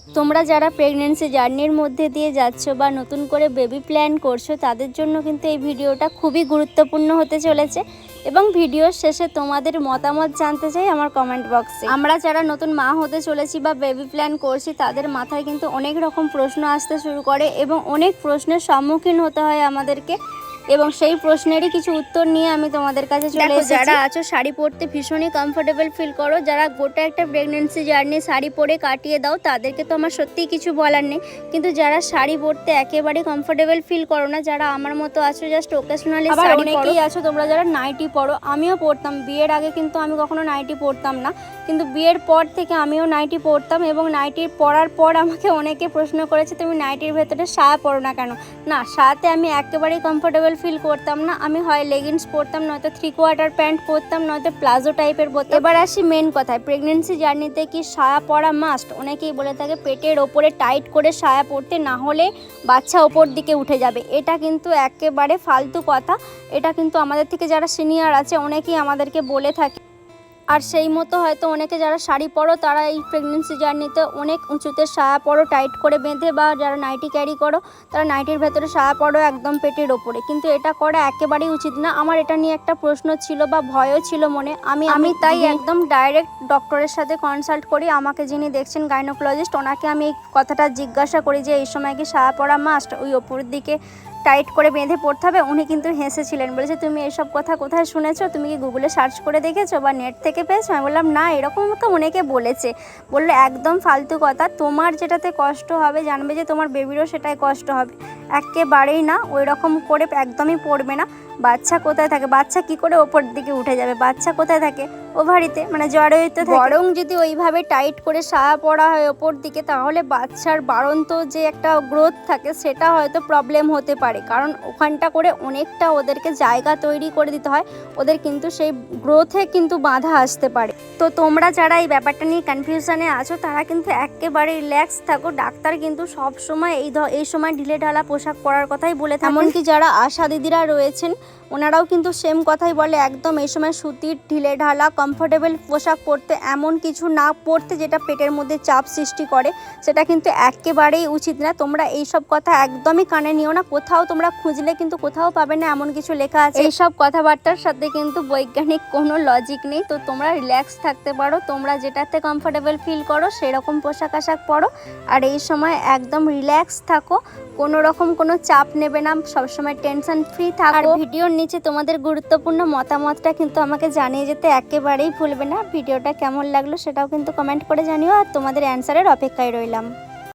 তোমরা যারা প্রেগন্যান্সি জার্নির মধ্যে দিয়ে যাচ্ছ বা নতুন করে বেবি প্ল্যান করছো তাদের জন্য কিন্তু এই ভিডিওটা খুবই গুরুত্বপূর্ণ হতে চলেছে। এবং ভিডিওর শেষে তোমাদের মতামত জানতে চাই আমার কমেন্ট বক্সে। আমরা যারা নতুন মা হতে চলেছি বা বেবি প্ল্যান করছি তাদের মাথায় কিন্তু অনেক রকম প্রশ্ন আসতে শুরু করে এবং অনেক প্রশ্নের সম্মুখীন হতে হয় আমাদেরকে, এবং সেই প্রশ্নেরই কিছু উত্তর নিয়ে আমি তোমাদের কাছে চলে এসেছি। যারা আছো শাড়ি পরতে ভীষণই কমফোর্টেবল ফিল করো, যারা গোটা একটা প্রেগনেন্সি জার্নি শাড়ি পরে কাটিয়ে দাও তাদেরকে তো আমার সত্যিই কিছু বলার নেই। কিন্তু যারা শাড়ি পরতে একেবারে কমফোর্টেবল ফিল করো না, যারা আমার মতো আছো জাস্ট ওকেশনালি শাড়ি পরো, অনেকেই আছো তোমরা যারা নাইটি পরো। আমিও পরতাম, বিয়ের আগে কিন্তু আমি কখনো নাইটি পরতাম না, কিন্তু বিয়ের পর থেকে আমিও নাইটি পরতাম। এবং নাইটি পরার পর আমাকে অনেকে প্রশ্ন করেছে তুমি নাইটির ভেতরে সায়া পরো না কেন। না, সায়াতে আমি একেবারেই কমফোর্টেবল ফিল করতাম না। আমি হয় লেগিংস পরতাম, নয়তো 3/4 প্যান্ট পরতাম, নয়তো প্লাজো টাইপের পরতাম। এবার আসি মেন কথায়, প্রেগনেন্সি জার্নিতে কি সায়া পরা মাস্ট? অনেকেই বলে থাকে পেটের ওপরে টাইট করে সায়া পরতে, না হলে বাচ্চা ওপর দিকে উঠে যাবে। এটা কিন্তু একেবারে ফালতু কথা। এটা কিন্তু আমাদের থেকে যারা সিনিয়র আছে অনেকেই আমাদেরকে বলে থাকে। আর সেই মতো হয়তো অনেকে যারা শাড়ি পরো তারা এই প্রেগনেন্সি জার্নিতে অনেক উঁচুতে সায়া পরো টাইট করে বেঁধে, বা যারা নাইটি ক্যারি করো তারা নাইটির ভেতরে সায়া পরো একদম পেটের ওপরে। কিন্তু এটা করা একেবারেই উচিত না। আমার এটা নিয়ে একটা প্রশ্ন ছিল বা ভয়ও ছিল মনে। আমি তাই একদম ডাইরেক্ট ডক্টরের সাথে কনসাল্ট করি। আমাকে যিনি দেখছেন গাইনোকোলজিস্ট, ওনাকে আমি এই কথাটা জিজ্ঞাসা করি যে এই সময় কি সায়া পরা মাস্ট, ওই ওপরের দিকে টাইট করে বেঁধে পড়তে হবে? উনি কিন্তু হেসেছিলেন, বলেছে তুমি এসব কথা কোথায় শুনেছো, তুমি কি গুগলে সার্চ করে দেখেছো বা নেট থেকে পেয়েছো? আমি বললাম না, এরকম তো অনেকে বলেছে। বললো একদম ফালতু কথা, তোমার যেটাতে কষ্ট হবে, জানবে যে তোমার বেবিরও সেটাই কষ্ট হবে। একেবারেই না, ওই রকম করে একদমই পড়বে না। বাচ্চা কোথায় থাকে? বাচ্চা কি করে ওপর দিকে উঠে যাবে? বাচ্চা কোথায় থাকে? ওভারিতে, মানে জরায়ুতে থাকে। বরং যদি ওইভাবে টাইট করে সায়া পড়া হয় ওপর দিকে, তাহলে বাচ্চার বাড়ন্ত যে একটা গ্রোথ থাকে সেটা হয়তো প্রবলেম হতে পারে, কারণ ওখানটা করে অনেকটা ওদেরকে জায়গা তৈরি করে দিতে হয়। ওদের কিন্তু সেই গ্রোথে কিন্তু বাধা আসতে পারে। তো তোমরা যারা এই ব্যাপারটা নিয়ে কনফিউশনে আছো তারা কিন্তু একেবারে রিল্যাক্স থাকো। ডাক্তার কিন্তু সব সময় এই সময় ঢিলে ঢালা পোশাক পরার কথাই বলে থাকে। এমনকি যারা আশা দিদিরা রয়েছেন ওনারাও কিন্তু সেম কথাই বলে, একদম এই সময় সুতির ঢিলে ঢালা কমফোর্টেবল পোশাক পরতে, এমন কিছু না পরতে যেটা পেটের মধ্যে চাপ সৃষ্টি করে। সেটা কিন্তু একেবারেই উচিত না। তোমরা এইসব কথা একদমই কানে নিও না। কোথাও তোমরা খুঁজলে কিন্তু কোথাও পাবে না এমন কিছু লেখা আছে। এইসব কথাবার্তার সাথে কিন্তু বৈজ্ঞানিক কোনো লজিক নেই। তো তোমরা রিল্যাক্স থাকতে পারো, তোমরা যেটাতে কমফোর্টেবল ফিল করো সেরকম পোশাক আশাক পরো। আর এই সময় একদম রিল্যাক্স থাকো, কোনো রকম কোনো চাপ নেবে না, সবসময় টেনশন ফ্রি থাকো। আর ভিডিওর নিচে তোমাদের গুরুত্বপূর্ণ মতামতটা কিন্তু আমাকে জানিয়ে যেতে একেবারেই ভুলবে না। ভিডিওটা কেমন লাগলো সেটাও কিন্তু কমেন্ট করে জানিও, আর তোমাদের অ্যান্সারের অপেক্ষায় রইলাম।